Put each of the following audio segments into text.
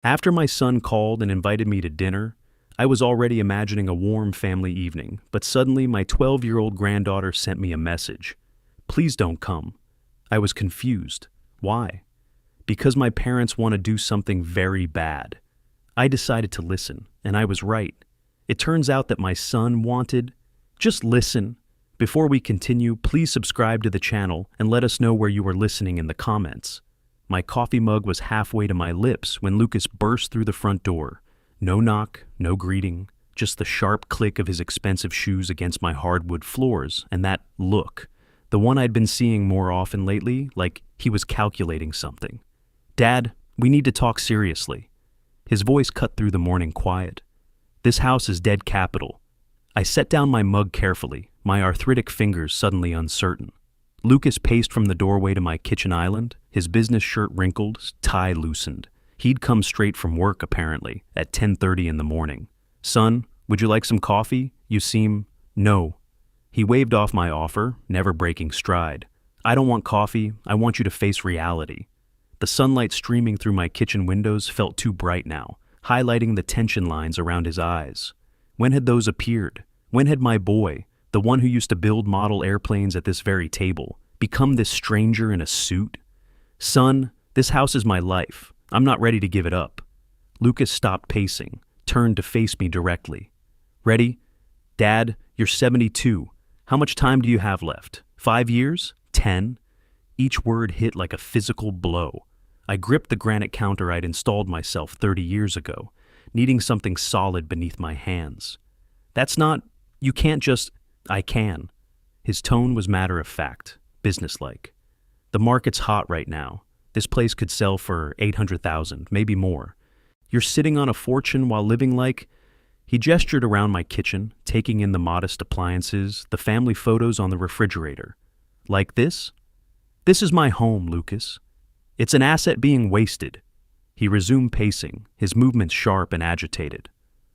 After my son called and invited me to dinner, I was already imagining a warm family evening, but suddenly my 12-year-old granddaughter sent me a message. Please don't come. I was confused. Why? Because my parents want to do something very bad. I decided to listen, and I was right. It turns out that my son wanted... Just listen. Before we continue, please subscribe to the channel and let us know where you are listening in the comments. My coffee mug was halfway to my lips when Lucas burst through the front door. No knock, no greeting, just the sharp click of his expensive shoes against my hardwood floors, and that look, the one I'd been seeing more often lately, like he was calculating something. Dad, we need to talk seriously. His voice cut through the morning quiet. This house is dead capital. I set down my mug carefully, my arthritic fingers suddenly uncertain. Lucas paced from the doorway to my kitchen island, his business shirt wrinkled, tie loosened. He'd come straight from work, apparently, at 10:30 in the morning. Son, would you like some coffee? You seem... No. He waved off my offer, never breaking stride. I don't want coffee, I want you to face reality. The sunlight streaming through my kitchen windows felt too bright now, highlighting the tension lines around his eyes. When had those appeared? When had my boy, the one who used to build model airplanes at this very table, become this stranger in a suit? Son, this house is my life. I'm not ready to give it up. Lucas stopped pacing, turned to face me directly. Ready? Dad, you're 72. How much time do you have left? 5 years? 10? Each word hit like a physical blow. I gripped the granite counter I'd installed myself 30 years ago, needing something solid beneath my hands. That's not... You can't just... I can. His tone was matter-of-fact, businesslike. The market's hot right now. This place could sell for $800,000, maybe more. You're sitting on a fortune while living like... He gestured around my kitchen, taking in the modest appliances, the family photos on the refrigerator. Like this? This is my home, Lucas. It's an asset being wasted. He resumed pacing, his movements sharp and agitated.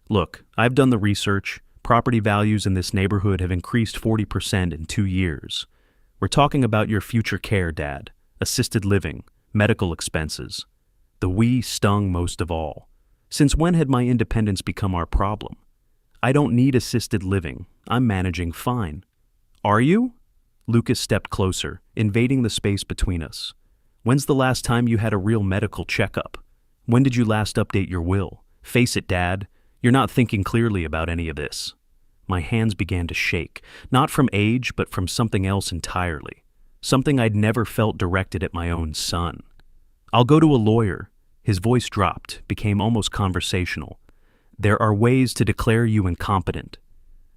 Look, I've done the research. Property values in this neighborhood have increased 40% in 2 years. We're talking about your future care, Dad. Assisted living, medical expenses. The we stung most of all. Since when had my independence become our problem? I don't need assisted living. I'm managing fine. Are you? Lucas stepped closer, invading the space between us. When's the last time you had a real medical checkup? When did you last update your will? Face it, Dad. You're not thinking clearly about any of this. My hands began to shake, not from age, but from something else entirely. Something I'd never felt directed at my own son. I'll go to a lawyer. His voice dropped, became almost conversational. There are ways to declare you incompetent.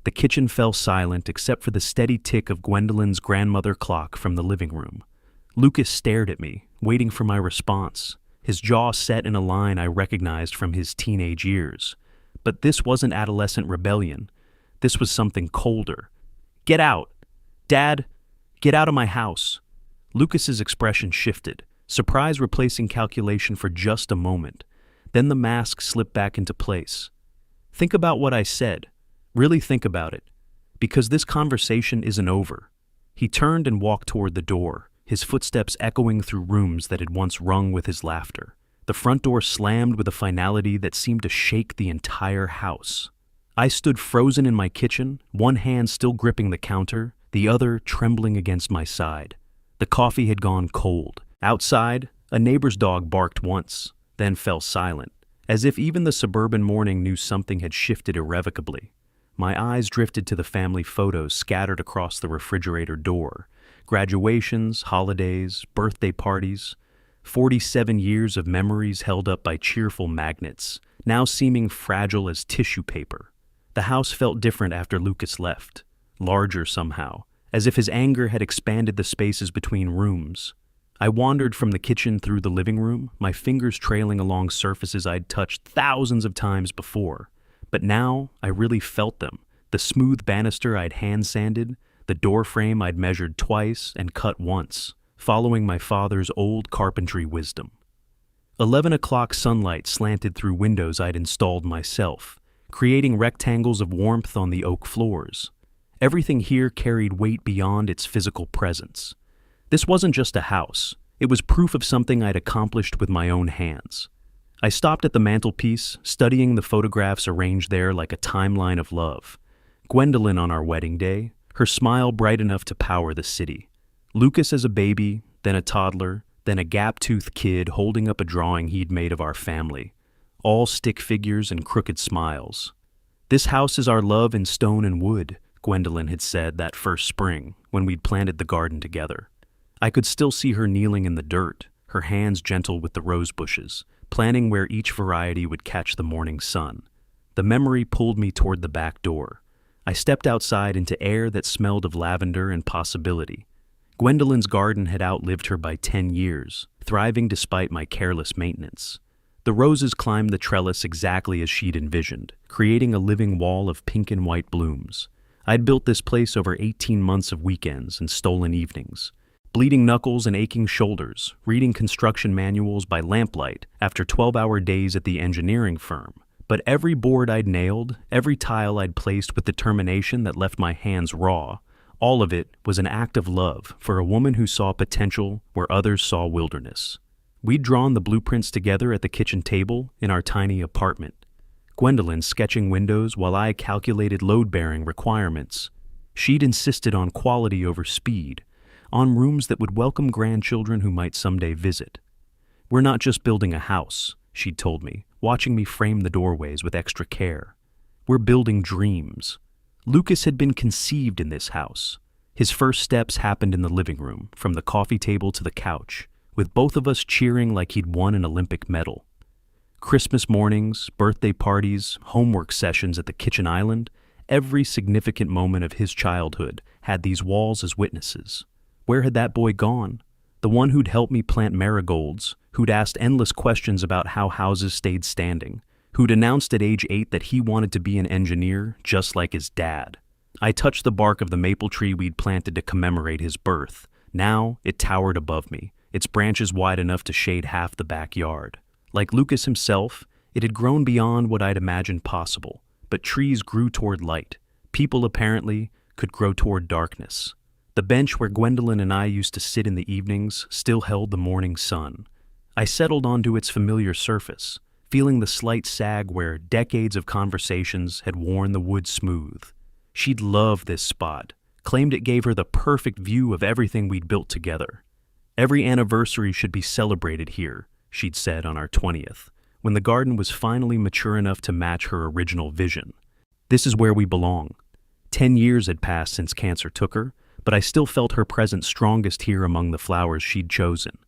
The kitchen fell silent except for the steady tick of Gwendolyn's grandmother clock from the living room. Lucas stared at me, waiting for my response, his jaw set in a line I recognized from his teenage years. But this wasn't adolescent rebellion. This was something colder. Get out! Dad, get out of my house! Lucas's expression shifted, surprise replacing calculation for just a moment. Then the mask slipped back into place. Think about what I said. Really think about it. Because this conversation isn't over. He turned and walked toward the door, his footsteps echoing through rooms that had once rung with his laughter. The front door slammed with a finality that seemed to shake the entire house. I stood frozen in my kitchen, one hand still gripping the counter, the other trembling against my side. The coffee had gone cold. Outside, a neighbor's dog barked once, then fell silent, as if even the suburban morning knew something had shifted irrevocably. My eyes drifted to the family photos scattered across the refrigerator door. Graduations, holidays, birthday parties. 47 years of memories held up by cheerful magnets, now seeming fragile as tissue paper. The house felt different after Lucas left, larger somehow, as if his anger had expanded the spaces between rooms. I wandered from the kitchen through the living room, my fingers trailing along surfaces I'd touched thousands of times before. But now I really felt them, the smooth banister I'd hand-sanded, the door frame I'd measured twice and cut once, following my father's old carpentry wisdom. 11 o'clock sunlight slanted through windows I'd installed myself, creating rectangles of warmth on the oak floors. Everything here carried weight beyond its physical presence. This wasn't just a house. It was proof of something I'd accomplished with my own hands. I stopped at the mantelpiece, studying the photographs arranged there like a timeline of love. Gwendolyn on our wedding day, her smile bright enough to power the city. Lucas as a baby, then a toddler, then a gap-toothed kid holding up a drawing he'd made of our family. All stick figures and crooked smiles. "This house is our love in stone and wood," Gwendolyn had said that first spring when we'd planted the garden together. I could still see her kneeling in the dirt, her hands gentle with the rose bushes, planning where each variety would catch the morning sun. The memory pulled me toward the back door. I stepped outside into air that smelled of lavender and possibility. Gwendolyn's garden had outlived her by 10 years, thriving despite my careless maintenance. The roses climbed the trellis exactly as she'd envisioned, creating a living wall of pink and white blooms. I'd built this place over 18 months of weekends and stolen evenings. Bleeding knuckles and aching shoulders, reading construction manuals by lamplight after 12-hour days at the engineering firm. But every board I'd nailed, every tile I'd placed with determination that left my hands raw, all of it was an act of love for a woman who saw potential where others saw wilderness. We'd drawn the blueprints together at the kitchen table in our tiny apartment. Gwendolyn sketching windows while I calculated load-bearing requirements. She'd insisted on quality over speed, on rooms that would welcome grandchildren who might someday visit. "We're not just building a house," she'd told me, watching me frame the doorways with extra care. "We're building dreams." Lucas had been conceived in this house. His first steps happened in the living room, from the coffee table to the couch, with both of us cheering like he'd won an Olympic medal. Christmas mornings, birthday parties, homework sessions at the kitchen island, every significant moment of his childhood had these walls as witnesses. Where had that boy gone? The one who'd helped me plant marigolds, who'd asked endless questions about how houses stayed standing, who'd announced at age 8 that he wanted to be an engineer just like his dad. I touched the bark of the maple tree we'd planted to commemorate his birth. Now it towered above me, its branches wide enough to shade half the backyard. Like Lucas himself, it had grown beyond what I'd imagined possible, but trees grew toward light. People, apparently, could grow toward darkness. The bench where Gwendolyn and I used to sit in the evenings still held the morning sun. I settled onto its familiar surface, feeling the slight sag where decades of conversations had worn the wood smooth. She'd loved this spot, claimed it gave her the perfect view of everything we'd built together. "Every anniversary should be celebrated here," she'd said on our 20th, when the garden was finally mature enough to match her original vision. "This is where we belong." 10 years had passed since cancer took her, but I still felt her presence strongest here among the flowers she'd chosen.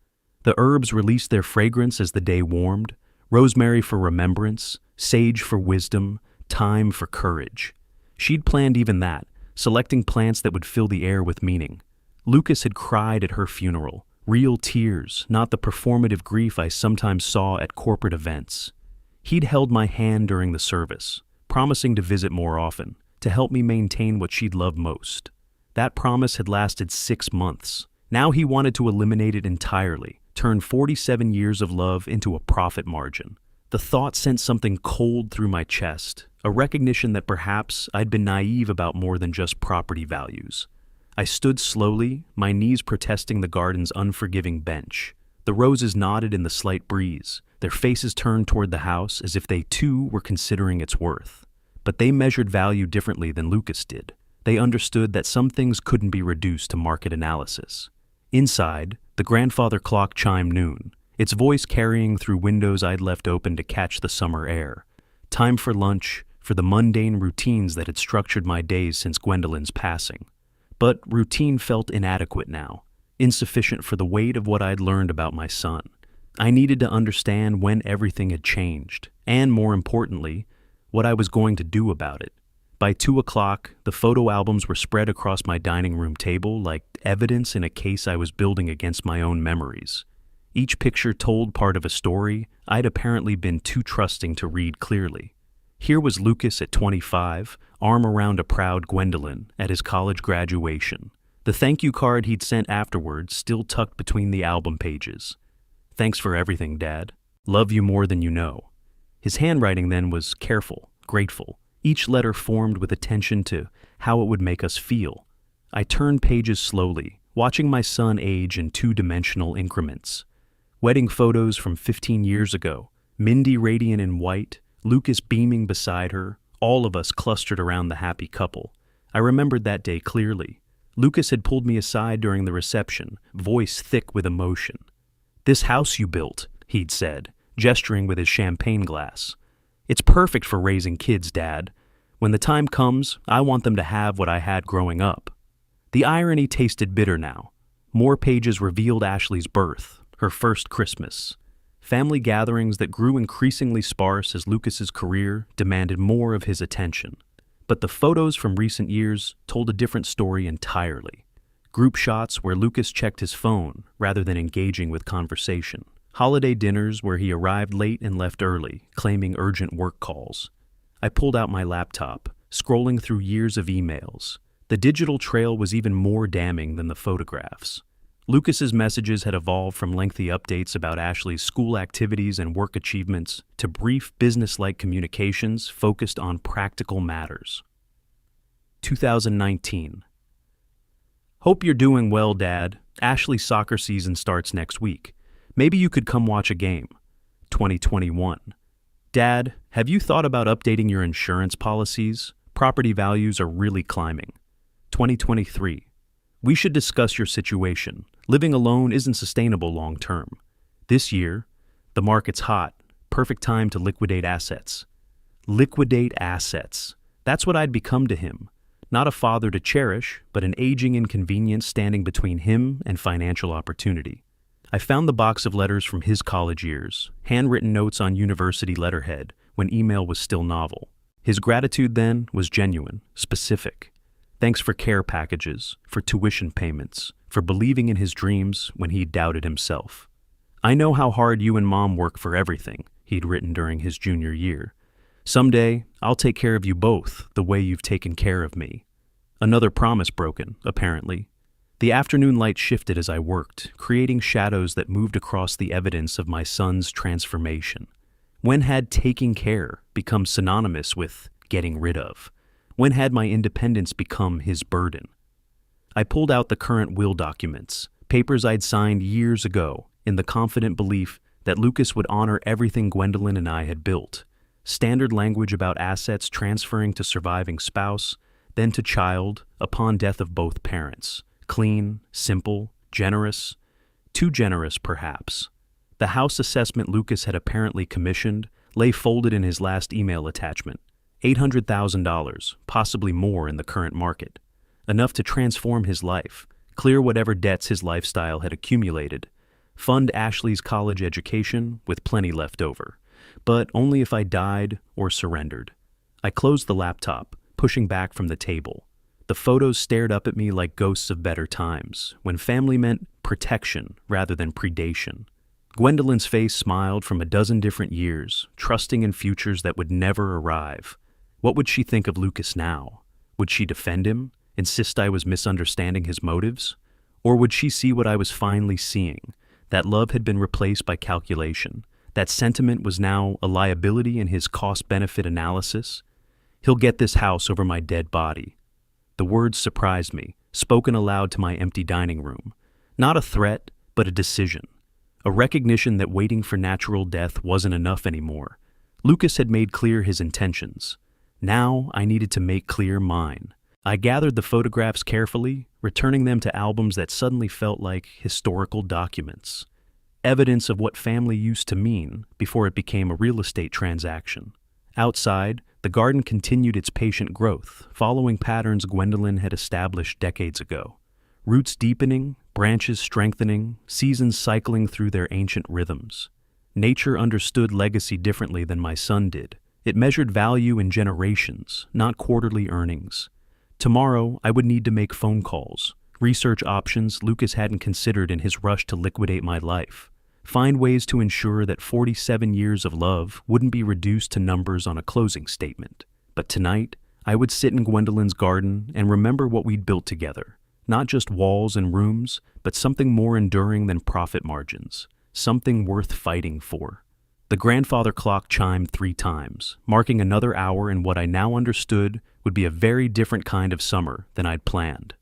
The herbs released their fragrance as the day warmed, rosemary for remembrance, sage for wisdom, thyme for courage. She'd planned even that, selecting plants that would fill the air with meaning. Lucas had cried at her funeral, real tears, not the performative grief I sometimes saw at corporate events. He'd held my hand during the service, promising to visit more often, to help me maintain what she'd loved most. That promise had lasted 6 months. Now he wanted to eliminate it entirely, turn 47 years of love into a profit margin. The thought sent something cold through my chest, a recognition that perhaps I'd been naive about more than just property values. I stood slowly, my knees protesting the garden's unforgiving bench. The roses nodded in the slight breeze, their faces turned toward the house as if they too were considering its worth. But they measured value differently than Lucas did. They understood that some things couldn't be reduced to market analysis. Inside, the grandfather clock chimed noon, its voice carrying through windows I'd left open to catch the summer air. Time for lunch, for the mundane routines that had structured my days since Gwendolyn's passing. But routine felt inadequate now, insufficient for the weight of what I'd learned about my son. I needed to understand when everything had changed, and more importantly, what I was going to do about it. By 2 o'clock, the photo albums were spread across my dining room table like evidence in a case I was building against my own memories. Each picture told part of a story I'd apparently been too trusting to read clearly. Here was Lucas at 25, arm around a proud Gwendolyn at his college graduation. The thank you card he'd sent afterwards still tucked between the album pages. "Thanks for everything, Dad. Love you more than you know." His handwriting then was careful, grateful. Each letter formed with attention to how it would make us feel. I turned pages slowly, watching my son age in 2-dimensional increments. Wedding photos from 15 years ago, Mindy radiant in white, Lucas beaming beside her, all of us clustered around the happy couple. I remembered that day clearly. Lucas had pulled me aside during the reception, voice thick with emotion. "This house you built," he'd said, gesturing with his champagne glass. "It's perfect for raising kids, Dad. When the time comes, I want them to have what I had growing up." The irony tasted bitter now. More pages revealed Ashley's birth, her first Christmas. Family gatherings that grew increasingly sparse as Lucas's career demanded more of his attention. But the photos from recent years told a different story entirely. Group shots where Lucas checked his phone rather than engaging with conversation. Holiday dinners where he arrived late and left early, claiming urgent work calls. I pulled out my laptop, scrolling through years of emails. The digital trail was even more damning than the photographs. Lucas's messages had evolved from lengthy updates about Ashley's school activities and work achievements to brief business-like communications focused on practical matters. 2019. "Hope you're doing well, Dad. Ashley's soccer season starts next week. Maybe you could come watch a game." 2021. "Dad, have you thought about updating your insurance policies? Property values are really climbing." 2023. "We should discuss your situation. Living alone isn't sustainable long term. This year, the market's hot. Perfect time to liquidate assets." Liquidate assets. That's what I'd become to him. Not a father to cherish, but an aging inconvenience standing between him and financial opportunity. I found the box of letters from his college years, handwritten notes on university letterhead when email was still novel. His gratitude then was genuine, specific. Thanks for care packages, for tuition payments, for believing in his dreams when he doubted himself. "I know how hard you and Mom work for everything," he'd written during his junior year. "Someday, I'll take care of you both the way you've taken care of me." Another promise broken, apparently. The afternoon light shifted as I worked, creating shadows that moved across the evidence of my son's transformation. When had taking care become synonymous with getting rid of? When had my independence become his burden? I pulled out the current will documents, papers I'd signed years ago, in the confident belief that Lucas would honor everything Gwendolyn and I had built. Standard language about assets transferring to surviving spouse, then to child, upon death of both parents. Clean, simple, generous. Too generous, perhaps. The house assessment Lucas had apparently commissioned lay folded in his last email attachment. $800,000, possibly more in the current market. Enough to transform his life, clear whatever debts his lifestyle had accumulated, fund Ashley's college education with plenty left over, but only if I died or surrendered. I closed the laptop, pushing back from the table. The photos stared up at me like ghosts of better times, when family meant protection rather than predation. Gwendolyn's face smiled from a dozen different years, trusting in futures that would never arrive. What would she think of Lucas now? Would she defend him, insist I was misunderstanding his motives? Or would she see what I was finally seeing, that love had been replaced by calculation, that sentiment was now a liability in his cost-benefit analysis? "He'll get this house over my dead body." The words surprised me, spoken aloud to my empty dining room. Not a threat, but a decision. A recognition that waiting for natural death wasn't enough anymore. Lucas had made clear his intentions. Now I needed to make clear mine. I gathered the photographs carefully, returning them to albums that suddenly felt like historical documents. Evidence of what family used to mean before it became a real estate transaction. Outside, the garden continued its patient growth, following patterns Gwendolyn had established decades ago. Roots deepening, branches strengthening, seasons cycling through their ancient rhythms. Nature understood legacy differently than my son did. It measured value in generations, not quarterly earnings. Tomorrow, I would need to make phone calls, research options Lucas hadn't considered in his rush to liquidate my life, find ways to ensure that 47 years of love wouldn't be reduced to numbers on a closing statement. But tonight, I would sit in Gwendolyn's garden and remember what we'd built together. Not just walls and rooms, but something more enduring than profit margins, something worth fighting for. The grandfather clock chimed 3 times, marking another hour in what I now understood would be a very different kind of summer than I'd planned.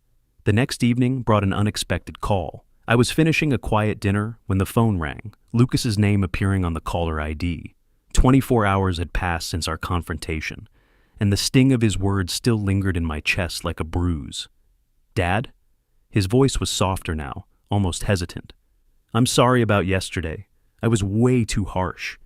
The next evening brought an unexpected call. I was finishing a quiet dinner when the phone rang, Lucas's name appearing on the caller ID. 24 hours had passed since our confrontation, and the sting of his words still lingered in my chest like a bruise. "Dad?" His voice was softer now, almost hesitant. "I'm sorry about yesterday. I was way too harsh."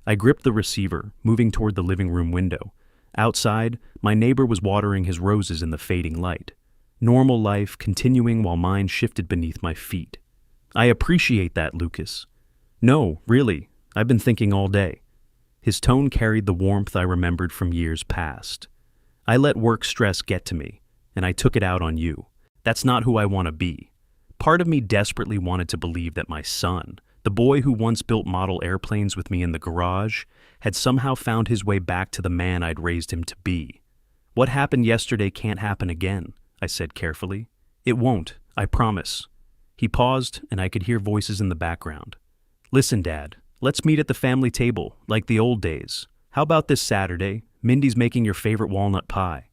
I gripped the receiver, moving toward the living room window. Outside, my neighbor was watering his roses in the fading light. Normal life continuing while mine shifted beneath my feet. "I appreciate that, Lucas." "No, really. I've been thinking all day." His tone carried the warmth I remembered from years past. "I let work stress get to me, and I took it out on you. That's not who I want to be." Part of me desperately wanted to believe that my son, the boy who once built model airplanes with me in the garage, had somehow found his way back to the man I'd raised him to be. "What happened yesterday can't happen again," I said carefully. "It won't, I promise." He paused, and I could hear voices in the background. "Listen, Dad, let's meet at the family table, like the old days. How about this Saturday? Mindy's making your favorite walnut pie."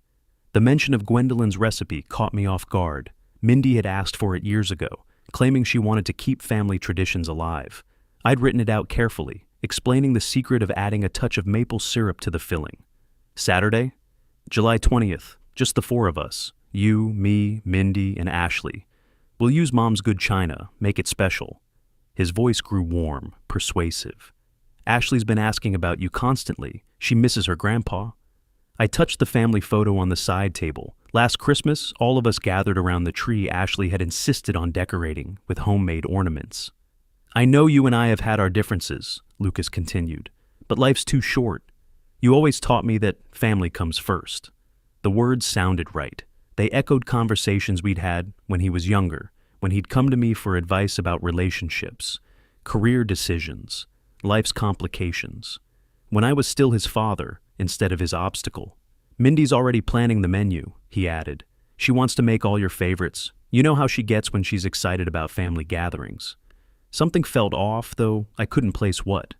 The mention of Gwendolyn's recipe caught me off guard. Mindy had asked for it years ago, claiming she wanted to keep family traditions alive. I'd written it out carefully, explaining the secret of adding a touch of maple syrup to the filling. "Saturday? July 20th, just the four of us. You, me, Mindy, and Ashley. We'll use Mom's good china, make it special." His voice grew warm, persuasive. "Ashley's been asking about you constantly. She misses her grandpa." I touched the family photo on the side table. Last Christmas, all of us gathered around the tree Ashley had insisted on decorating with homemade ornaments. "I know you and I have had our differences," Lucas continued, "but life's too short. You always taught me that family comes first." The words sounded right. They echoed conversations we'd had when he was younger, when he'd come to me for advice about relationships, career decisions, life's complications. When I was still his father instead of his obstacle. "Mindy's already planning the menu," he added. "She wants to make all your favorites. You know how she gets when she's excited about family gatherings." Something felt off, though I couldn't place what.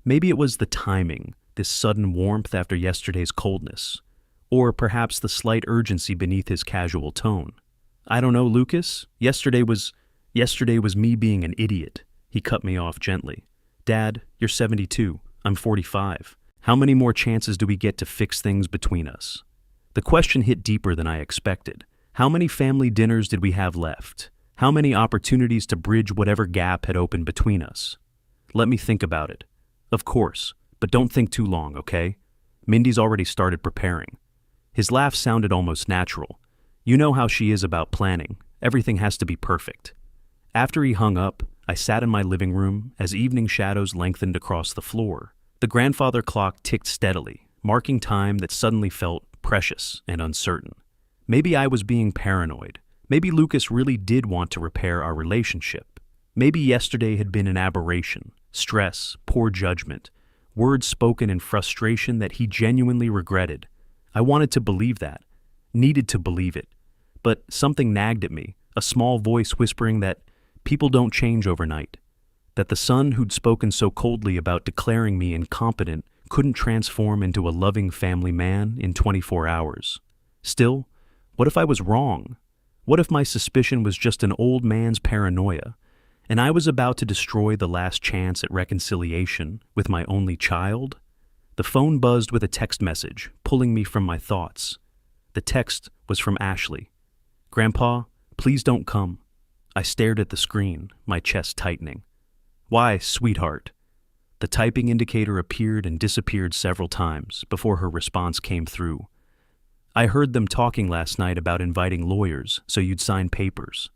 Maybe it was the timing, this sudden warmth after yesterday's coldness. Or perhaps the slight urgency beneath his casual tone. "I don't know, Lucas. Yesterday was me being an idiot." He cut me off gently. "Dad, you're 72. I'm 45. How many more chances do we get to fix things between us?" The question hit deeper than I expected. How many family dinners did we have left? How many opportunities to bridge whatever gap had opened between us? "Let me think about it." "Of course, but don't think too long, okay? Mindy's already started preparing." His laugh sounded almost natural. "You know how she is about planning. Everything has to be perfect." After he hung up, I sat in my living room as evening shadows lengthened across the floor. The grandfather clock ticked steadily, marking time that suddenly felt precious and uncertain. Maybe I was being paranoid. Maybe Lucas really did want to repair our relationship. Maybe yesterday had been an aberration, stress, poor judgment, words spoken in frustration that he genuinely regretted. I wanted to believe that, needed to believe it. But something nagged at me, a small voice whispering that people don't change overnight, that the son who'd spoken so coldly about declaring me incompetent couldn't transform into a loving family man in 24 hours. Still, what if I was wrong? What if my suspicion was just an old man's paranoia, and I was about to destroy the last chance at reconciliation with my only child? The phone buzzed with a text message, pulling me from my thoughts. The text was from Ashley. "Grandpa, please don't come." I stared at the screen, my chest tightening. "Why, sweetheart?" The typing indicator appeared and disappeared several times before her response came through. "I heard them talking last night about inviting lawyers so you'd sign papers."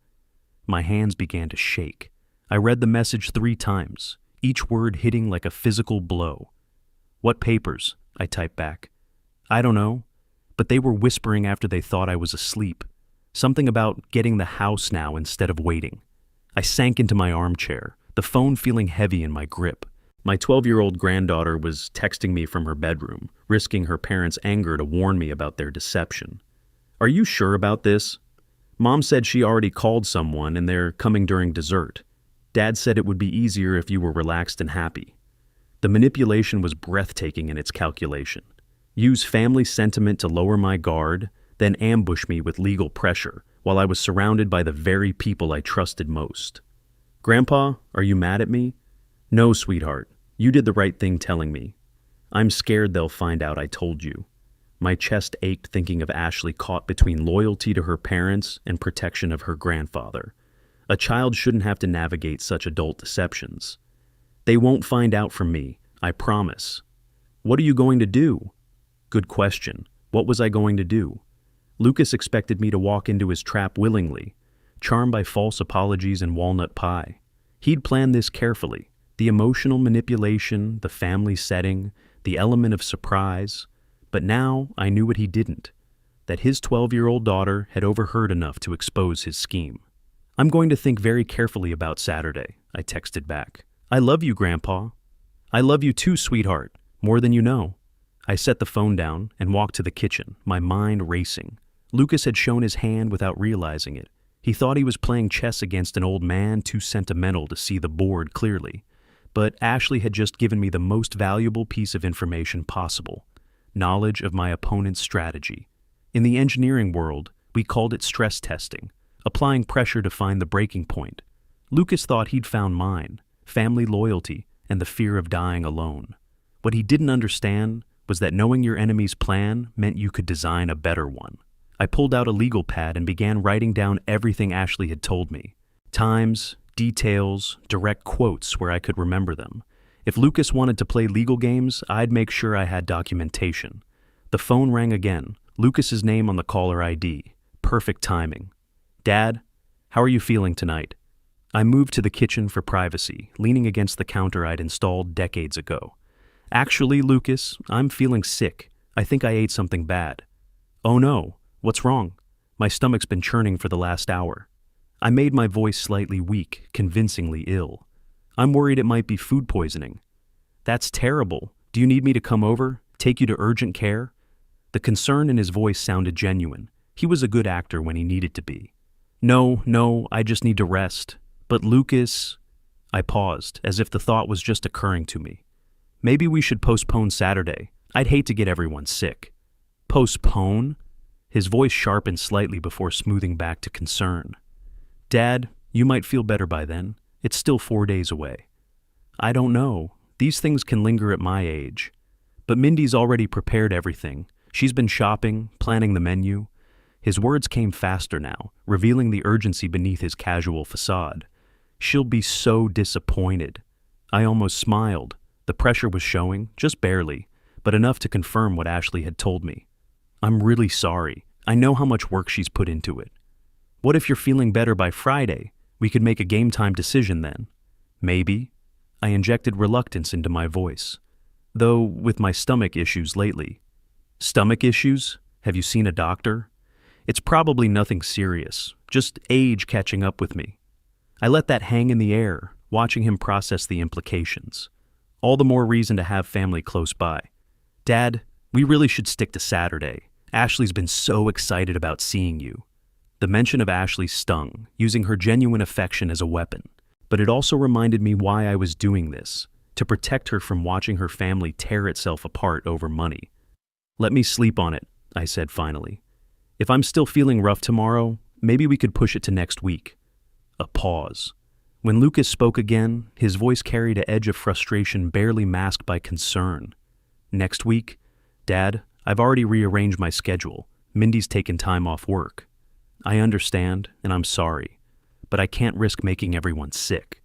My hands began to shake. I read the message 3 times, each word hitting like a physical blow. "What papers?" I typed back. "I don't know, but they were whispering after they thought I was asleep. Something about getting the house now instead of waiting." I sank into my armchair, the phone feeling heavy in my grip. My 12-year-old granddaughter was texting me from her bedroom, risking her parents' anger to warn me about their deception. "Are you sure about this? Mom said she already called someone and they're coming during dessert. Dad said it would be easier if you were relaxed and happy." The manipulation was breathtaking in its calculation. Use family sentiment to lower my guard, then ambush me with legal pressure while I was surrounded by the very people I trusted most. "Grandpa, are you mad at me?" "No, sweetheart. You did the right thing telling me." I'm scared they'll find out I told you. My chest ached thinking of Ashley caught between loyalty to her parents and protection of her grandfather. A child shouldn't have to navigate such adult deceptions. They won't find out from me, I promise. What are you going to do? Good question. What was I going to do? Lucas expected me to walk into his trap willingly, charmed by false apologies and walnut pie. He'd planned this carefully. The emotional manipulation, the family setting, the element of surprise. But now I knew what he didn't, that his 12-year-old daughter had overheard enough to expose his scheme. I'm going to think very carefully about Saturday, I texted back. I love you, Grandpa. I love you too, sweetheart, more than you know. I set the phone down and walked to the kitchen, my mind racing. Lucas had shown his hand without realizing it. He thought he was playing chess against an old man too sentimental to see the board clearly. But Ashley had just given me the most valuable piece of information possible: knowledge of my opponent's strategy. In the engineering world, we called it stress testing, applying pressure to find the breaking point. Lucas thought he'd found mine: family loyalty and the fear of dying alone. What he didn't understand was that knowing your enemy's plan meant you could design a better one. I pulled out a legal pad and began writing down everything Ashley had told me. Times, details, direct quotes where I could remember them. If Lucas wanted to play legal games, I'd make sure I had documentation. The phone rang again, Lucas's name on the caller ID. Perfect timing. Dad, how are you feeling tonight? I moved to the kitchen for privacy, leaning against the counter I'd installed decades ago. Actually, Lucas, I'm feeling sick. I think I ate something bad. Oh no, what's wrong? My stomach's been churning for the last hour. I made my voice slightly weak, convincingly ill. I'm worried it might be food poisoning. That's terrible. Do you need me to come over? Take you to urgent care? The concern in his voice sounded genuine. He was a good actor when he needed to be. No, I just need to rest. But Lucas... I paused, as if the thought was just occurring to me. Maybe we should postpone Saturday. I'd hate to get everyone sick. Postpone? His voice sharpened slightly before smoothing back to concern. Dad, you might feel better by then. It's still 4 days away. I don't know. These things can linger at my age. But Mindy's already prepared everything. She's been shopping, planning the menu. His words came faster now, revealing the urgency beneath his casual facade. She'll be so disappointed. I almost smiled. The pressure was showing, just barely, but enough to confirm what Ashley had told me. I'm really sorry. I know how much work she's put into it. What if you're feeling better by Friday? We could make a game time decision then. Maybe. I injected reluctance into my voice. Though with my stomach issues lately. Stomach issues? Have you seen a doctor? It's probably nothing serious, just age catching up with me. I let that hang in the air, watching him process the implications. All the more reason to have family close by. Dad, we really should stick to Saturday. Ashley's been so excited about seeing you. The mention of Ashley stung, using her genuine affection as a weapon. But it also reminded me why I was doing this, to protect her from watching her family tear itself apart over money. Let me sleep on it, I said finally. If I'm still feeling rough tomorrow, maybe we could push it to next week. A pause. When Lucas spoke again, his voice carried an edge of frustration barely masked by concern. Next week? Dad, I've already rearranged my schedule. Mindy's taken time off work. I understand, and I'm sorry, but I can't risk making everyone sick.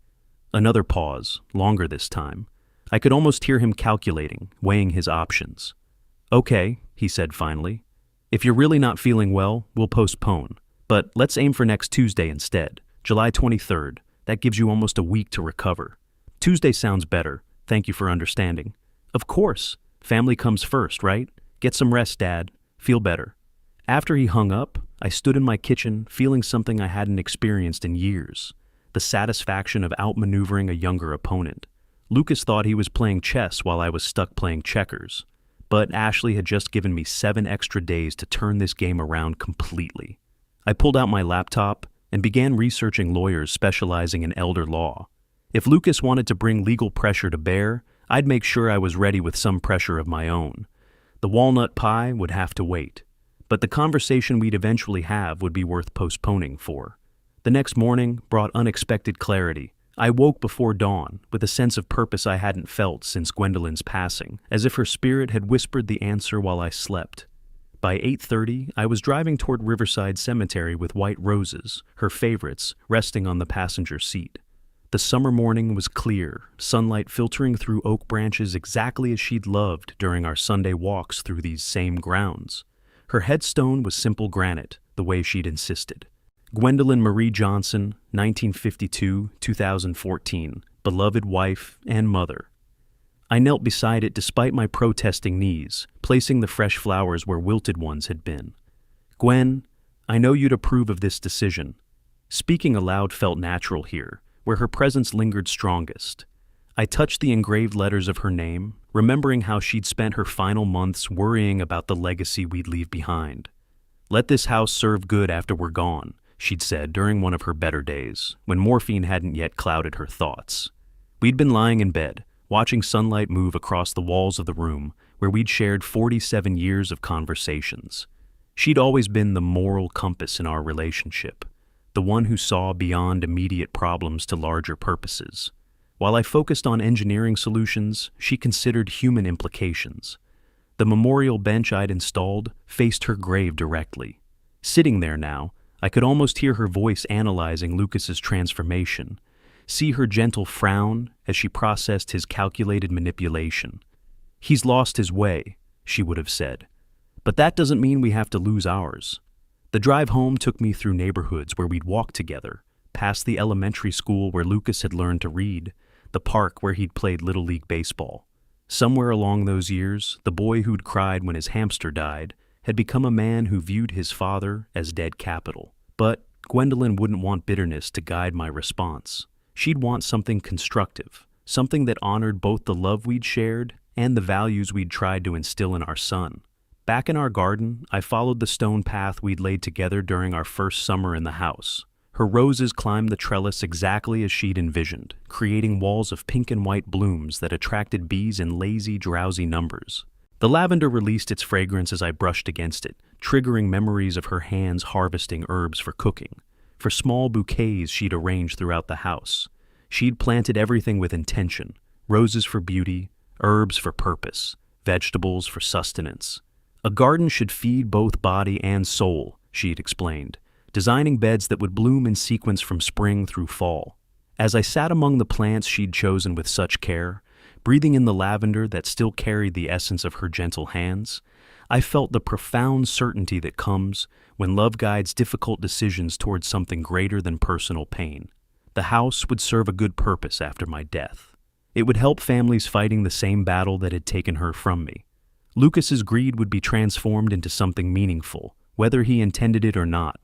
Another pause, longer this time. I could almost hear him calculating, weighing his options. Okay, he said finally. If you're really not feeling well, we'll postpone. But let's aim for next Tuesday instead, July 23rd. That gives you almost a week to recover. Tuesday sounds better. Thank you for understanding. Of course. Family comes first, right? Get some rest, Dad. Feel better. After he hung up, I stood in my kitchen feeling something I hadn't experienced in years. The satisfaction of outmaneuvering a younger opponent. Lucas thought he was playing chess while I was stuck playing checkers. But Ashley had just given me 7 extra days to turn this game around completely. I pulled out my laptop and began researching lawyers specializing in elder law. If Lucas wanted to bring legal pressure to bear, I'd make sure I was ready with some pressure of my own. The walnut pie would have to wait. But the conversation we'd eventually have would be worth postponing for. The next morning brought unexpected clarity. I woke before dawn, with a sense of purpose I hadn't felt since Gwendolyn's passing, as if her spirit had whispered the answer while I slept. By 8:30, I was driving toward Riverside Cemetery with white roses, her favorites, resting on the passenger seat. The summer morning was clear, sunlight filtering through oak branches exactly as she'd loved during our Sunday walks through these same grounds. Her headstone was simple granite, the way she'd insisted. Gwendolyn Marie Johnson, 1952-2014, beloved wife and mother. I knelt beside it despite my protesting knees, placing the fresh flowers where wilted ones had been. Gwen, I know you'd approve of this decision. Speaking aloud felt natural here, where her presence lingered strongest. I touched the engraved letters of her name, remembering how she'd spent her final months worrying about the legacy we'd leave behind. Let this house serve good after we're gone, she'd said during one of her better days, when morphine hadn't yet clouded her thoughts. We'd been lying in bed, watching sunlight move across the walls of the room where we'd shared 47 years of conversations. She'd always been the moral compass in our relationship, the one who saw beyond immediate problems to larger purposes. While I focused on engineering solutions, she considered human implications. The memorial bench I'd installed faced her grave directly. Sitting there now, I could almost hear her voice analyzing Lucas's transformation, see her gentle frown as she processed his calculated manipulation. He's lost his way, she would have said. But that doesn't mean we have to lose ours. The drive home took me through neighborhoods where we'd walked together, past the elementary school where Lucas had learned to read, the park where he'd played Little League baseball. Somewhere along those years, the boy who'd cried when his hamster died had become a man who viewed his father as dead capital. But Gwendolyn wouldn't want bitterness to guide my response. She'd want something constructive, something that honored both the love we'd shared and the values we'd tried to instill in our son. Back in our garden, I followed the stone path we'd laid together during our first summer in the house. Her roses climbed the trellis exactly as she'd envisioned, creating walls of pink and white blooms that attracted bees in lazy, drowsy numbers. The lavender released its fragrance as I brushed against it, triggering memories of her hands harvesting herbs for cooking. For small bouquets she'd arranged throughout the house. She'd planted everything with intention: roses for beauty, herbs for purpose, vegetables for sustenance. A garden should feed both body and soul, she'd explained, designing beds that would bloom in sequence from spring through fall. As I sat among the plants she'd chosen with such care, breathing in the lavender that still carried the essence of her gentle hands, I felt the profound certainty that comes when love guides difficult decisions towards something greater than personal pain. The house would serve a good purpose after my death. It would help families fighting the same battle that had taken her from me. Lucas's greed would be transformed into something meaningful, whether he intended it or not.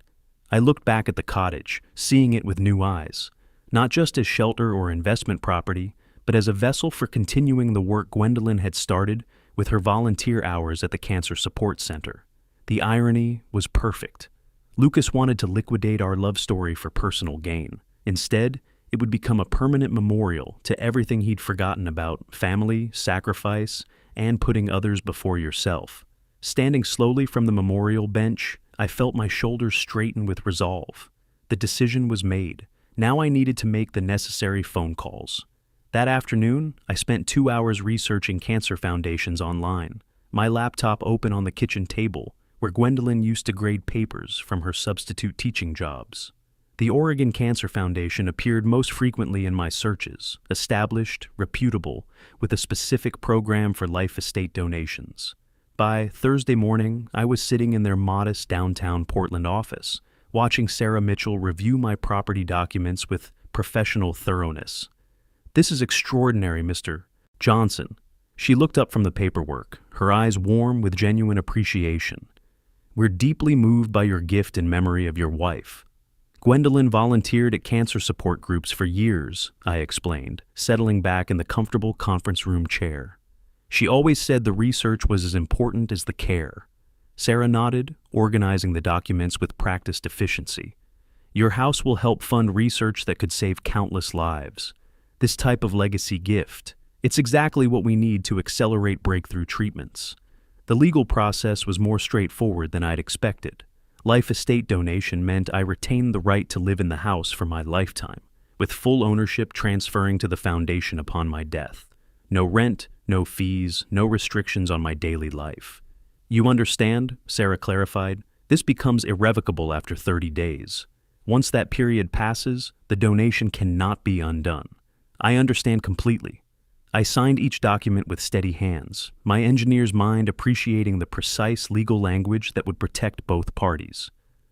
I looked back at the cottage, seeing it with new eyes, not just as shelter or investment property, but as a vessel for continuing the work Gwendolyn had started with her volunteer hours at the Cancer Support Center. The irony was perfect. Lucas wanted to liquidate our love story for personal gain. Instead, it would become a permanent memorial to everything he'd forgotten about family, sacrifice, and putting others before yourself. Standing slowly from the memorial bench, I felt my shoulders straighten with resolve. The decision was made. Now I needed to make the necessary phone calls. That afternoon, I spent 2 hours researching cancer foundations online, my laptop open on the kitchen table, where Gwendolyn used to grade papers from her substitute teaching jobs. The Oregon Cancer Foundation appeared most frequently in my searches, established, reputable, with a specific program for life estate donations. By Thursday morning, I was sitting in their modest downtown Portland office, watching Sarah Mitchell review my property documents with professional thoroughness. "This is extraordinary, Mr. Johnson." She looked up from the paperwork, her eyes warm with genuine appreciation. "We're deeply moved by your gift in memory of your wife." Gwendolyn volunteered at cancer support groups for years, I explained, settling back in the comfortable conference room chair. She always said the research was as important as the care. Sarah nodded, organizing the documents with practiced efficiency. "Your house will help fund research that could save countless lives. This type of legacy gift, it's exactly what we need to accelerate breakthrough treatments." The legal process was more straightforward than I'd expected. Life estate donation meant I retained the right to live in the house for my lifetime, with full ownership transferring to the foundation upon my death. No rent, no fees, no restrictions on my daily life. You understand, Sarah clarified, this becomes irrevocable after 30 days. Once that period passes, the donation cannot be undone. I understand completely. I signed each document with steady hands, my engineer's mind appreciating the precise legal language that would protect both parties.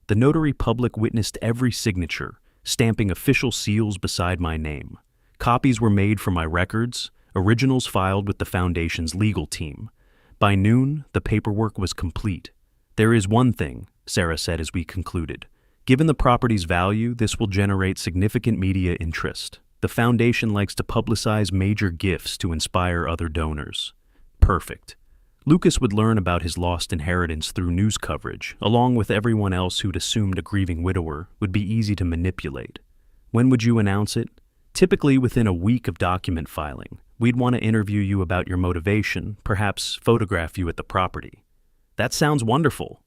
The notary public witnessed every signature, stamping official seals beside my name. Copies were made for my records, originals filed with the foundation's legal team. By noon, the paperwork was complete. There is one thing, Sarah said as we concluded. Given the property's value, this will generate significant media interest. The foundation likes to publicize major gifts to inspire other donors. Perfect. Lucas would learn about his lost inheritance through news coverage, along with everyone else who'd assumed a grieving widower would be easy to manipulate. When would you announce it? Typically within a week of document filing. We'd want to interview you about your motivation, perhaps photograph you at the property. That sounds wonderful.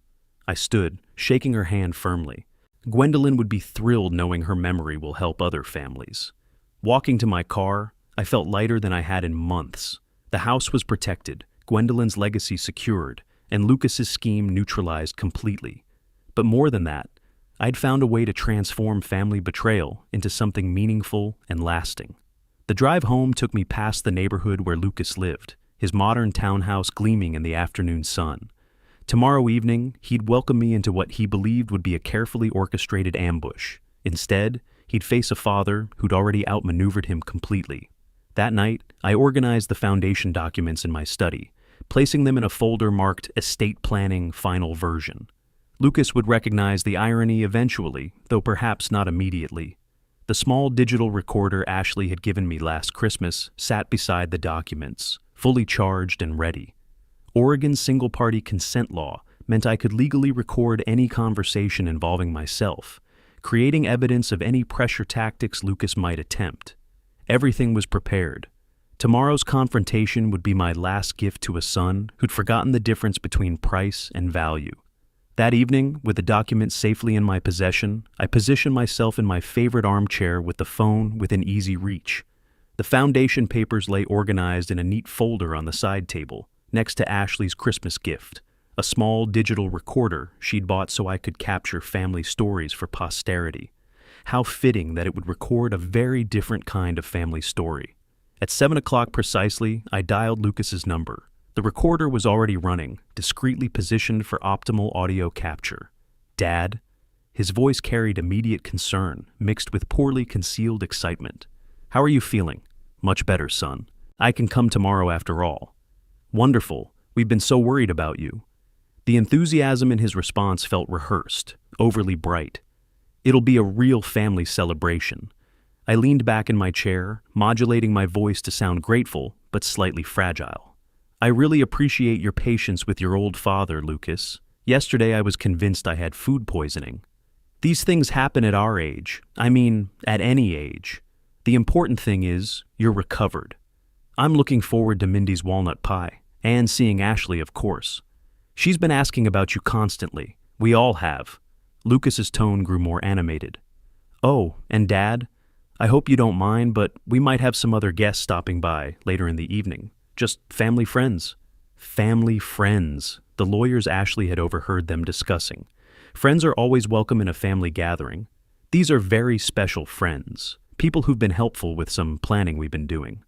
I stood, shaking her hand firmly. Gwendolyn would be thrilled knowing her memory will help other families. Walking to my car, I felt lighter than I had in months. The house was protected, Gwendolyn's legacy secured, and Lucas's scheme neutralized completely. But more than that, I'd found a way to transform family betrayal into something meaningful and lasting. The drive home took me past the neighborhood where Lucas lived, his modern townhouse gleaming in the afternoon sun. Tomorrow evening, he'd welcome me into what he believed would be a carefully orchestrated ambush. Instead, he'd face a father who'd already outmaneuvered him completely. That night, I organized the foundation documents in my study, placing them in a folder marked Estate Planning Final Version. Lucas would recognize the irony eventually, though perhaps not immediately. The small digital recorder Ashley had given me last Christmas sat beside the documents, fully charged and ready. Oregon's single-party consent law meant I could legally record any conversation involving myself, creating evidence of any pressure tactics Lucas might attempt. Everything was prepared. Tomorrow's confrontation would be my last gift to a son who'd forgotten the difference between price and value. That evening, with the documents safely in my possession, I positioned myself in my favorite armchair with the phone within easy reach. The foundation papers lay organized in a neat folder on the side table, next to Ashley's Christmas gift, a small digital recorder she'd bought so I could capture family stories for posterity. How fitting that it would record a very different kind of family story. At 7 o'clock precisely, I dialed Lucas's number. The recorder was already running, discreetly positioned for optimal audio capture. Dad? His voice carried immediate concern, mixed with poorly concealed excitement. How are you feeling? Much better, son. I can come tomorrow after all. Wonderful. We've been so worried about you. The enthusiasm in his response felt rehearsed, overly bright. It'll be a real family celebration. I leaned back in my chair, modulating my voice to sound grateful, but slightly fragile. I really appreciate your patience with your old father, Lucas. Yesterday I was convinced I had food poisoning. These things happen at our age. I mean, at any age. The important thing is, you're recovered. I'm looking forward to Mindy's walnut pie, and seeing Ashley, of course. She's been asking about you constantly. We all have. Lucas's tone grew more animated. Oh, and Dad? I hope you don't mind, but we might have some other guests stopping by later in the evening. Just family friends. Family friends, the lawyers Ashley had overheard them discussing. Friends are always welcome in a family gathering. These are very special friends, people who've been helpful with some planning we've been doing.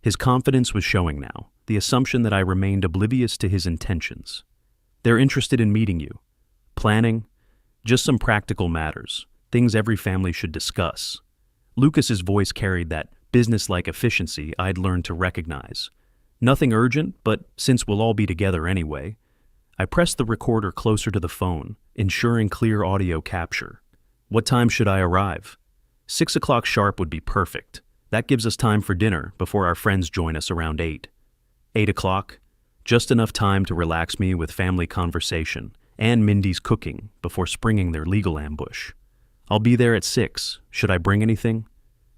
His confidence was showing now, the assumption that I remained oblivious to his intentions. They're interested in meeting you. Planning? Just some practical matters, things every family should discuss. Lucas's voice carried that business-like efficiency I'd learned to recognize. Nothing urgent, but since we'll all be together anyway. I pressed the recorder closer to the phone, ensuring clear audio capture. What time should I arrive? 6 o'clock sharp would be perfect. That gives us time for dinner before our friends join us around 8. 8 o'clock? Just enough time to relax me with family conversation and Mindy's cooking before springing their legal ambush. I'll be there at 6. Should I bring anything?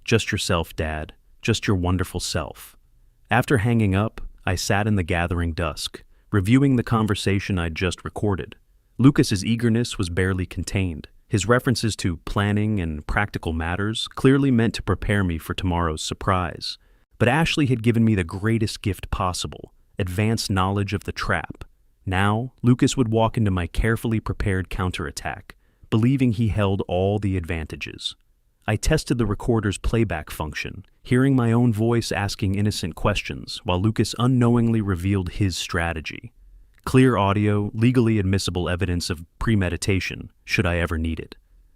Just yourself, Dad. Just your wonderful self. After hanging up, I sat in the gathering dusk, reviewing the conversation I'd just recorded. Lucas's eagerness was barely contained. His references to planning and practical matters clearly meant to prepare me for tomorrow's surprise. But Ashley had given me the greatest gift possible, advanced knowledge of the trap. Now, Lucas would walk into my carefully prepared counterattack, believing he held all the advantages. I tested the recorder's playback function, hearing my own voice asking innocent questions while Lucas unknowingly revealed his strategy. Clear audio, legally admissible evidence of premeditation, should I ever need it.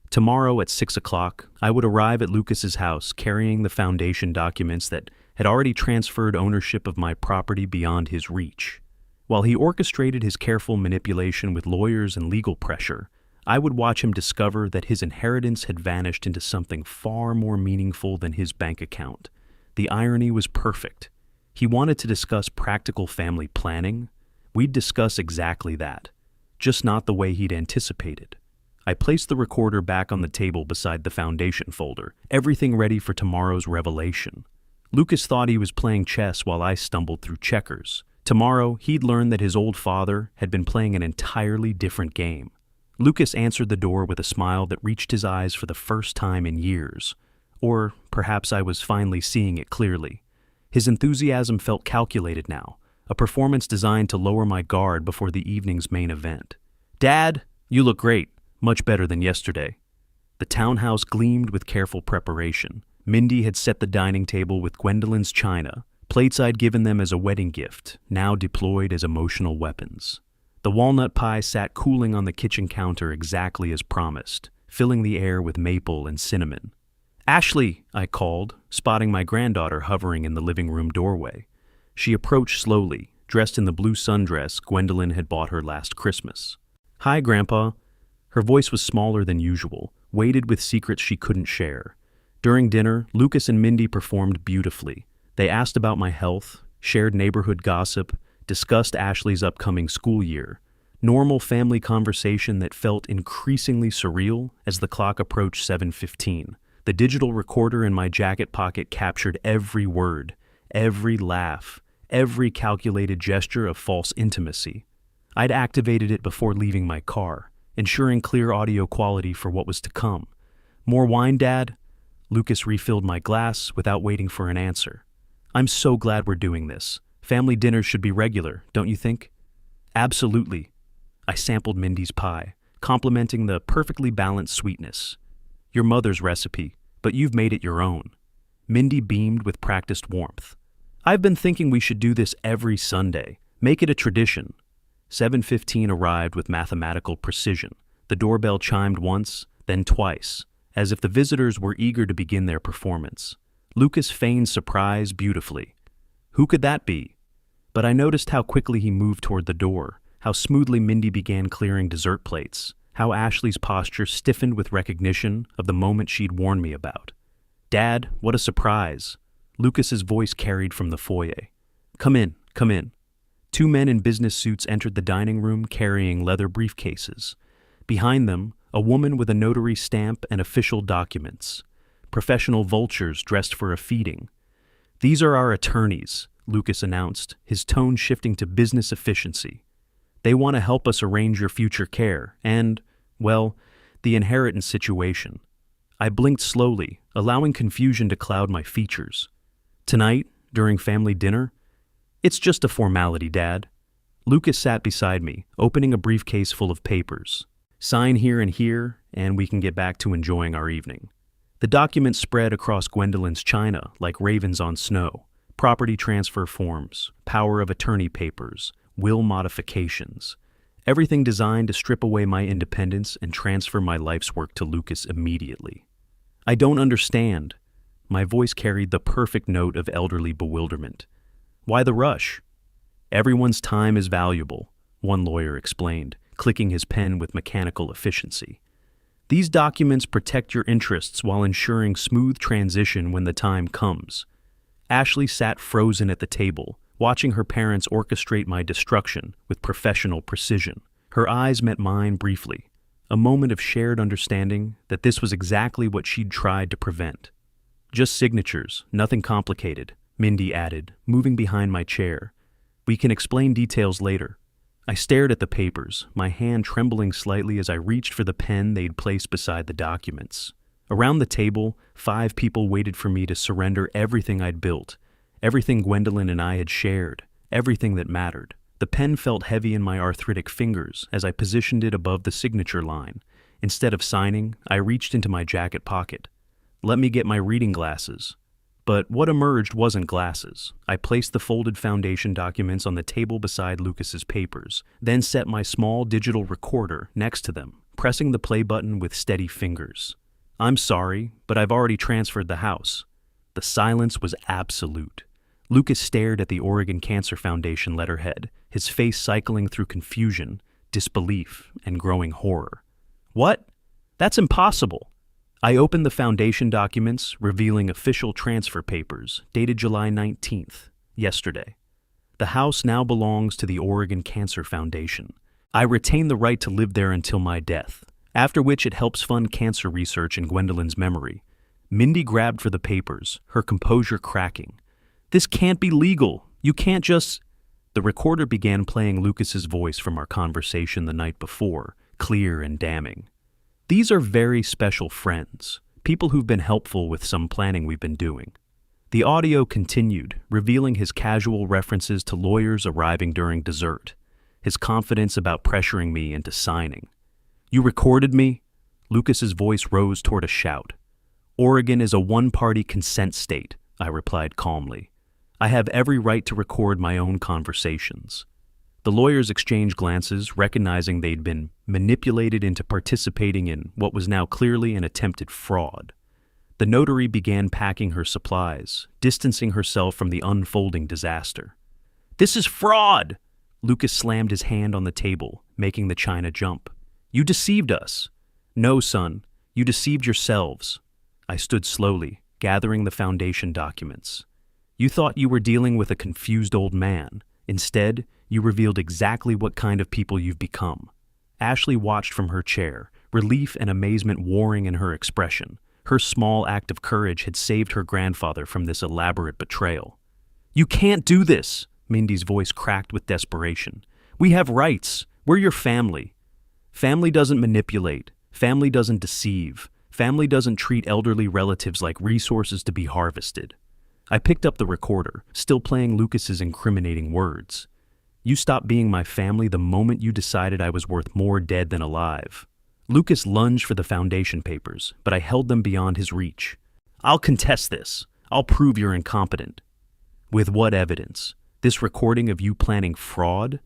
Tomorrow at 6 o'clock, I would arrive at Lucas's house carrying the foundation documents that had already transferred ownership of my property beyond his reach. While he orchestrated his careful manipulation with lawyers and legal pressure, I would watch him discover that his inheritance had vanished into something far more meaningful than his bank account. The irony was perfect. He wanted to discuss practical family planning. We'd discuss exactly that, just not the way he'd anticipated. I placed the recorder back on the table beside the foundation folder, everything ready for tomorrow's revelation. Lucas thought he was playing chess while I stumbled through checkers. Tomorrow, he'd learn that his old father had been playing an entirely different game. Lucas answered the door with a smile that reached his eyes for the first time in years. Or perhaps I was finally seeing it clearly. His enthusiasm felt calculated now, a performance designed to lower my guard before the evening's main event. "Dad, you look great, much better than yesterday." The townhouse gleamed with careful preparation. Mindy had set the dining table with Gwendolyn's china, plates I'd given them as a wedding gift, now deployed as emotional weapons. The walnut pie sat cooling on the kitchen counter exactly as promised, filling the air with maple and cinnamon. "Ashley," I called, spotting my granddaughter hovering in the living room doorway. She approached slowly, dressed in the blue sundress Gwendolyn had bought her last Christmas. "Hi, Grandpa." Her voice was smaller than usual, weighted with secrets she couldn't share. During dinner, Lucas and Mindy performed beautifully. They asked about my health, shared neighborhood gossip, discussed Ashley's upcoming school year. Normal family conversation that felt increasingly surreal as the clock approached 7:15. The digital recorder in my jacket pocket captured every word, every laugh, every calculated gesture of false intimacy. I'd activated it before leaving my car, ensuring clear audio quality for what was to come. "More wine, Dad?" Lucas refilled my glass without waiting for an answer. "I'm so glad we're doing this. Family dinners should be regular, don't you think?" "Absolutely." I sampled Mindy's pie, complimenting the perfectly balanced sweetness. "Your mother's recipe, but you've made it your own." Mindy beamed with practiced warmth. "I've been thinking we should do this every Sunday. Make it a tradition." 7:15 arrived with mathematical precision. The doorbell chimed once, then twice, as if the visitors were eager to begin their performance. Lucas feigned surprise beautifully. Who could that be? But I noticed how quickly he moved toward the door, how smoothly Mindy began clearing dessert plates, how Ashley's posture stiffened with recognition of the moment she'd warned me about. "Dad, what a surprise." Lucas's voice carried from the foyer. Come in." 2 men in business suits entered the dining room carrying leather briefcases. Behind them, a woman with a notary stamp and official documents. Professional vultures dressed for a feeding. "These are our attorneys," Lucas announced, his tone shifting to business efficiency. "They want to help us arrange your future care and, well, the inheritance situation." I blinked slowly, allowing confusion to cloud my features. "Tonight, during family dinner?" "It's just a formality, Dad." Lucas sat beside me, opening a briefcase full of papers. "Sign here, and we can get back to enjoying our evening." The documents spread across Gwendolyn's china like ravens on snow. Property transfer forms, power of attorney papers, will modifications. Everything designed to strip away my independence and transfer my life's work to Lucas immediately. "I don't understand." My voice carried the perfect note of elderly bewilderment. "Why the rush?" "Everyone's time is valuable," one lawyer explained, clicking his pen with mechanical efficiency. "These documents protect your interests while ensuring smooth transition when the time comes." Ashley sat frozen at the table, watching her parents orchestrate my destruction with professional precision. Her eyes met mine briefly, a moment of shared understanding that this was exactly what she'd tried to prevent. "Just signatures, nothing complicated," Mindy added, moving behind my chair. "We can explain details later." I stared at the papers, my hand trembling slightly as I reached for the pen they'd placed beside the documents. Around the table, 5 people waited for me to surrender everything I'd built, everything Gwendolyn and I had shared, everything that mattered. The pen felt heavy in my arthritic fingers as I positioned it above the signature line. Instead of signing, I reached into my jacket pocket. Let me get my reading glasses. But what emerged wasn't glasses. I placed the folded foundation documents on the table beside Lucas's papers, then set my small digital recorder next to them, pressing the play button with steady fingers. I'm sorry, but I've already transferred the house. The silence was absolute. Lucas stared at the Oregon Cancer Foundation letterhead, his face cycling through confusion, disbelief, and growing horror. What? That's impossible. I opened the foundation documents, revealing official transfer papers, dated July 19th, yesterday. The house now belongs to the Oregon Cancer Foundation. I retain the right to live there until my death, after which it helps fund cancer research in Gwendolyn's memory. Mindy grabbed for the papers, her composure cracking. This can't be legal. You can't just... The recorder began playing Lucas's voice from our conversation the night before, clear and damning. These are very special friends, people who've been helpful with some planning we've been doing. The audio continued, revealing his casual references to lawyers arriving during dessert, his confidence about pressuring me into signing. You recorded me? Lucas's voice rose toward a shout. Oregon is a one-party consent state, I replied calmly. I have every right to record my own conversations. The lawyers exchanged glances, recognizing they'd been manipulated into participating in what was now clearly an attempted fraud. The notary began packing her supplies, distancing herself from the unfolding disaster. This is fraud! Lucas slammed his hand on the table, making the china jump. You deceived us. No, son, you deceived yourselves. I stood slowly, gathering the foundation documents. You thought you were dealing with a confused old man. Instead, you revealed exactly what kind of people you've become. Ashley watched from her chair, relief and amazement warring in her expression. Her small act of courage had saved her grandfather from this elaborate betrayal. You can't do this, Mindy's voice cracked with desperation. We have rights. We're your family. Family doesn't manipulate. Family doesn't deceive. Family doesn't treat elderly relatives like resources to be harvested. I picked up the recorder, still playing Lucas's incriminating words. You stopped being my family the moment you decided I was worth more dead than alive. Lucas lunged for the foundation papers, but I held them beyond his reach. I'll contest this. I'll prove you're incompetent. With what evidence? This recording of you planning fraud?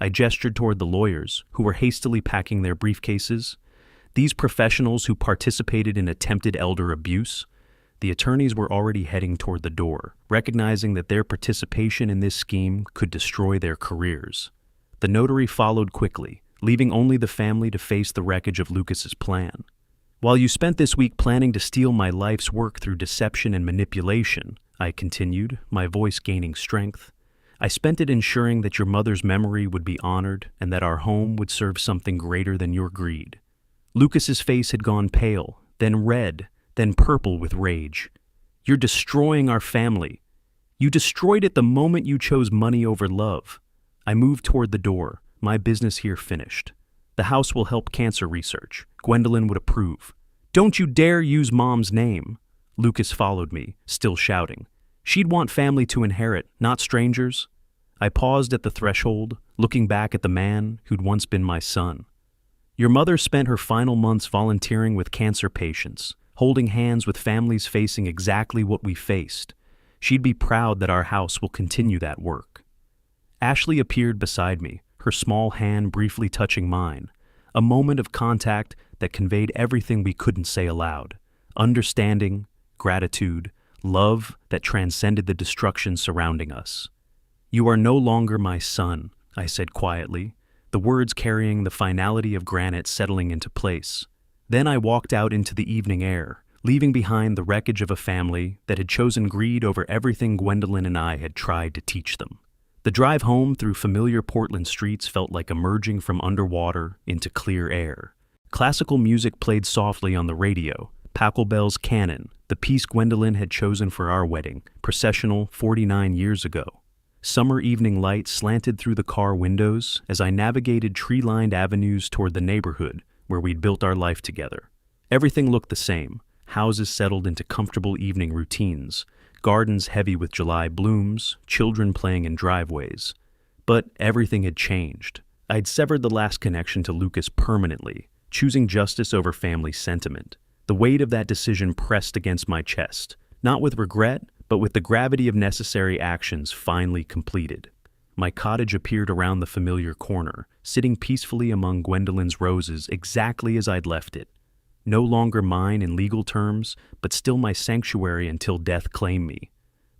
I gestured toward the lawyers, who were hastily packing their briefcases. These professionals who participated in attempted elder abuse. The attorneys were already heading toward the door, recognizing that their participation in this scheme could destroy their careers. The notary followed quickly, leaving only the family to face the wreckage of Lucas's plan. While you spent this week planning to steal my life's work through deception and manipulation, I continued, my voice gaining strength, I spent it ensuring that your mother's memory would be honored and that our home would serve something greater than your greed. Lucas's face had gone pale, then red, then purple with rage. You're destroying our family. You destroyed it the moment you chose money over love. I moved toward the door, my business here finished. The house will help cancer research. Gwendolyn would approve. Don't you dare use Mom's name. Lucas followed me, still shouting. She'd want family to inherit, not strangers. I paused at the threshold, looking back at the man who'd once been my son. Your mother spent her final months volunteering with cancer patients, holding hands with families facing exactly what we faced. She'd be proud that our house will continue that work. Ashley appeared beside me, her small hand briefly touching mine, a moment of contact that conveyed everything we couldn't say aloud. Understanding, gratitude, love that transcended the destruction surrounding us. You are no longer my son, I said quietly, the words carrying the finality of granite settling into place. Then I walked out into the evening air, leaving behind the wreckage of a family that had chosen greed over everything Gwendolyn and I had tried to teach them. The drive home through familiar Portland streets felt like emerging from underwater into clear air. Classical music played softly on the radio, Pachelbel's Canon, the piece Gwendolyn had chosen for our wedding, processional 49 years ago. Summer evening light slanted through the car windows as I navigated tree-lined avenues toward the neighborhood where we'd built our life together. Everything looked the same. Houses settled into comfortable evening routines, gardens heavy with July blooms, children playing in driveways. But everything had changed. I'd severed the last connection to Lucas permanently, choosing justice over family sentiment. The weight of that decision pressed against my chest, not with regret, but with the gravity of necessary actions finally completed. My cottage appeared around the familiar corner, sitting peacefully among Gwendolyn's roses exactly as I'd left it. No longer mine in legal terms, but still my sanctuary until death claimed me.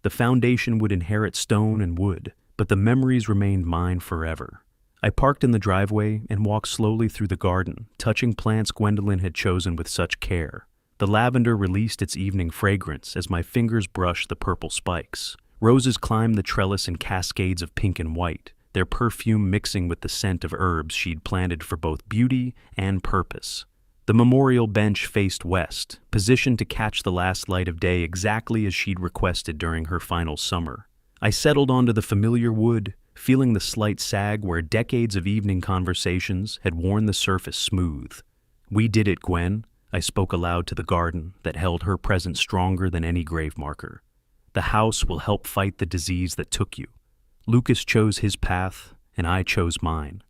The foundation would inherit stone and wood, but the memories remained mine forever. I parked in the driveway and walked slowly through the garden, touching plants Gwendolyn had chosen with such care. The lavender released its evening fragrance as my fingers brushed the purple spikes. Roses climbed the trellis in cascades of pink and white, their perfume mixing with the scent of herbs she'd planted for both beauty and purpose. The memorial bench faced west, positioned to catch the last light of day exactly as she'd requested during her final summer. I settled onto the familiar wood, feeling the slight sag where decades of evening conversations had worn the surface smooth. "We did it, Gwen," I spoke aloud to the garden that held her presence stronger than any grave marker. "The house will help fight the disease that took you. Lucas chose his path, and I chose mine."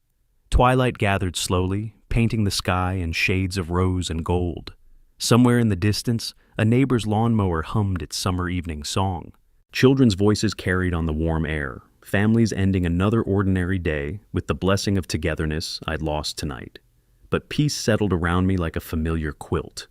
Twilight gathered slowly, painting the sky in shades of rose and gold. Somewhere in the distance, a neighbor's lawnmower hummed its summer evening song. Children's voices carried on the warm air, families ending another ordinary day with the blessing of togetherness I'd lost tonight. But peace settled around me like a familiar quilt.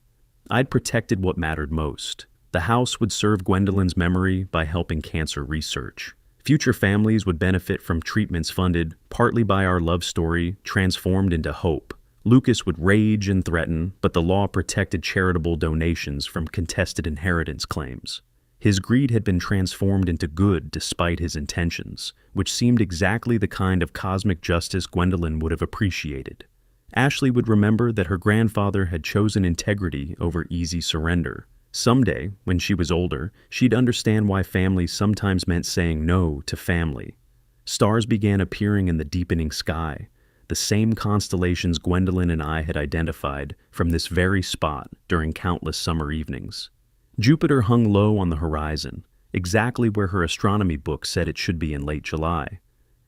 I'd protected what mattered most. The house would serve Gwendolyn's memory by helping cancer research. Future families would benefit from treatments funded partly by our love story transformed into hope. Lucas would rage and threaten, but the law protected charitable donations from contested inheritance claims. His greed had been transformed into good despite his intentions, which seemed exactly the kind of cosmic justice Gwendolyn would have appreciated. Ashley would remember that her grandfather had chosen integrity over easy surrender. Someday, when she was older, she'd understand why family sometimes meant saying no to family. Stars began appearing in the deepening sky, the same constellations Gwendolyn and I had identified from this very spot during countless summer evenings. Jupiter hung low on the horizon, exactly where her astronomy book said it should be in late July.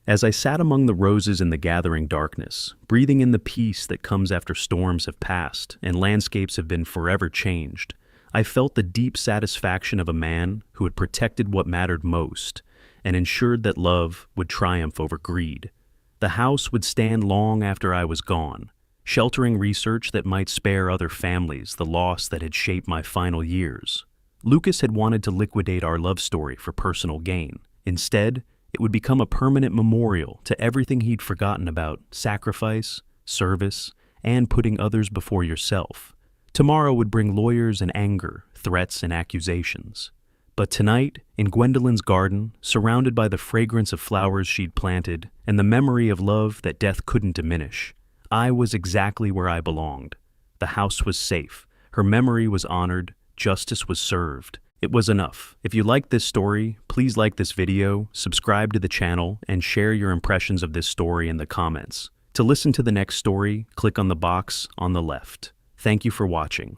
As I sat among the roses in the gathering darkness, breathing in the peace that comes after storms have passed and landscapes have been forever changed, I felt the deep satisfaction of a man who had protected what mattered most and ensured that love would triumph over greed. The house would stand long after I was gone, sheltering research that might spare other families the loss that had shaped my final years. Lucas had wanted to liquidate our love story for personal gain. Instead, it would become a permanent memorial to everything he'd forgotten about sacrifice, service, and putting others before yourself. Tomorrow would bring lawyers and anger, threats and accusations. But tonight, in Gwendolyn's garden, surrounded by the fragrance of flowers she'd planted and the memory of love that death couldn't diminish, I was exactly where I belonged. The house was safe, her memory was honored, justice was served. It was enough. If you liked this story, please like this video, subscribe to the channel, and share your impressions of this story in the comments. To listen to the next story, click on the box on the left. Thank you for watching.